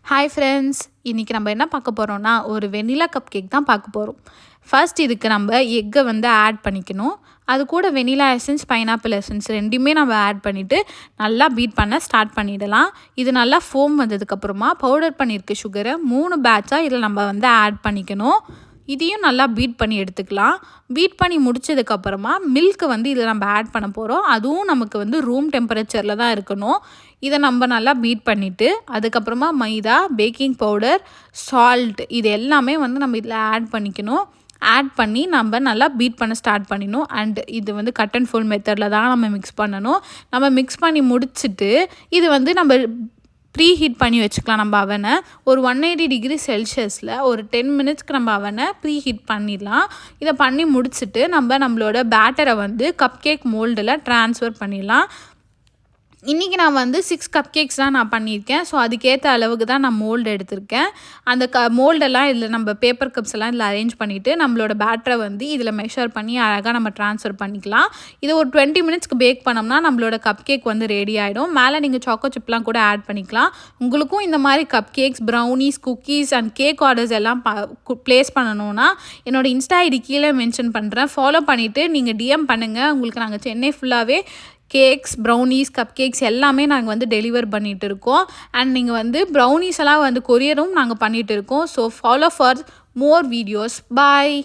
Hi friends, இன்றைக்கி நம்ம என்ன பார்க்க போகிறோம்னா ஒரு வெண்ணிலா கப் கேக் தான் பார்க்க போகிறோம். ஃபர்ஸ்ட் இதுக்கு நம்ம எக்கை வந்து ஆட் பண்ணிக்கணும். அது கூட வெண்ணிலா எசன்ஸ், பைனாப்பிள் எசன்ஸ் ரெண்டுமே நம்ம ஆட் பண்ணிவிட்டு நல்லா பீட் பண்ண ஸ்டார்ட் பண்ணிடலாம். இது நல்லா ஃபோம் வந்ததுக்கப்புறமா பவுடர் பண்ணியிருக்க சுகரை 3 பேட்சாக இதில் நம்ம வந்து ஆட் பண்ணிக்கணும். இதையும் நல்லா பீட் பண்ணி எடுத்துக்கலாம். பீட் பண்ணி முடிச்சதுக்கப்புறமா மில்க்கு வந்து இதில் நம்ம ஆட் பண்ண போகிறோம். அதுவும் நமக்கு வந்து ரூம் டெம்பரேச்சரில் தான் இருக்கணும். இதை நம்ம நல்லா பீட் பண்ணிவிட்டு அதுக்கப்புறமா மைதா, பேக்கிங் பவுடர், சால்ட் இது எல்லாமே வந்து நம்ம இதில் ஆட் பண்ணிக்கணும். ஆட் பண்ணி நம்ம நல்லா பீட் பண்ண ஸ்டார்ட் பண்ணிடணும். அண்ட் இது வந்து கட் அண்ட் ஃபோல்ட் மெத்தடில் தான் நம்ம மிக்ஸ் பண்ணணும். நம்ம மிக்ஸ் பண்ணி முடிச்சுட்டு இது வந்து நம்ம ப்ரீ ஹீட் பண்ணி வச்சுக்கலாம். நம்ம அவனை ஒரு 180 டிகிரி செல்சியஸில் ஒரு 10 மினிட்ஸ்க்கு நம்ம அவனை ப்ரீ ஹீட் பண்ணிடலாம். இதை பண்ணி முடிச்சுட்டு நம்மளோட பேட்டரை வந்து கப் கேக் மோல்டில் ட்ரான்ஸ்ஃபர் பண்ணிடலாம். இன்றைக்கி நான் வந்து 6 கப் கேக்ஸ் தான் நான் பண்ணியிருக்கேன். ஸோ அதுக்கேற்ற அளவுக்கு தான் நான் மோல்டு எடுத்திருக்கேன். அந்த மோல்டெல்லாம் இதில் நம்ம பேப்பர் கப்ஸ் எல்லாம் இதில் அரேஞ்ச் பண்ணிவிட்டு நம்மளோட பேட்டரை வந்து இதில் மெஷர் பண்ணி அழகாக நம்ம ட்ரான்ஸ்ஃபர் பண்ணிக்கலாம். இதை ஒரு 20 மினிட்ஸ்க்கு பேக் பண்ணோம்னா நம்மளோட கப் கேக் வந்து ரெடி ஆகிடும். மேலே நீங்கள் சாக்கோ சிப்லாம் கூட ஆட் பண்ணிக்கலாம். உங்களுக்கும் இந்த மாதிரி cup cakes, brownies, cookies and cake orders எல்லாம் ப்ளேஸ் பண்ணணுன்னா என்னோடய இன்ஸ்டா ஐடி கீழே மென்ஷன் பண்ணுறேன். ஃபாலோ பண்ணிவிட்டு நீங்கள் டிஎம் பண்ணுங்கள். உங்களுக்கு நாங்கள் சென்னை ஃபுல்லாகவே கேக்ஸ், ப்ரௌனிஸ், கப் கேக்ஸ் எல்லாமே நாங்கள் வந்து டெலிவர் பண்ணிகிட்டு இருக்கோம். அண்ட் நீங்கள் வந்து ப்ரௌனிஸ் எல்லாம் வந்து கொரியரும் நாங்கள் பண்ணிகிட்டு இருக்கோம். So follow for more videos. Bye.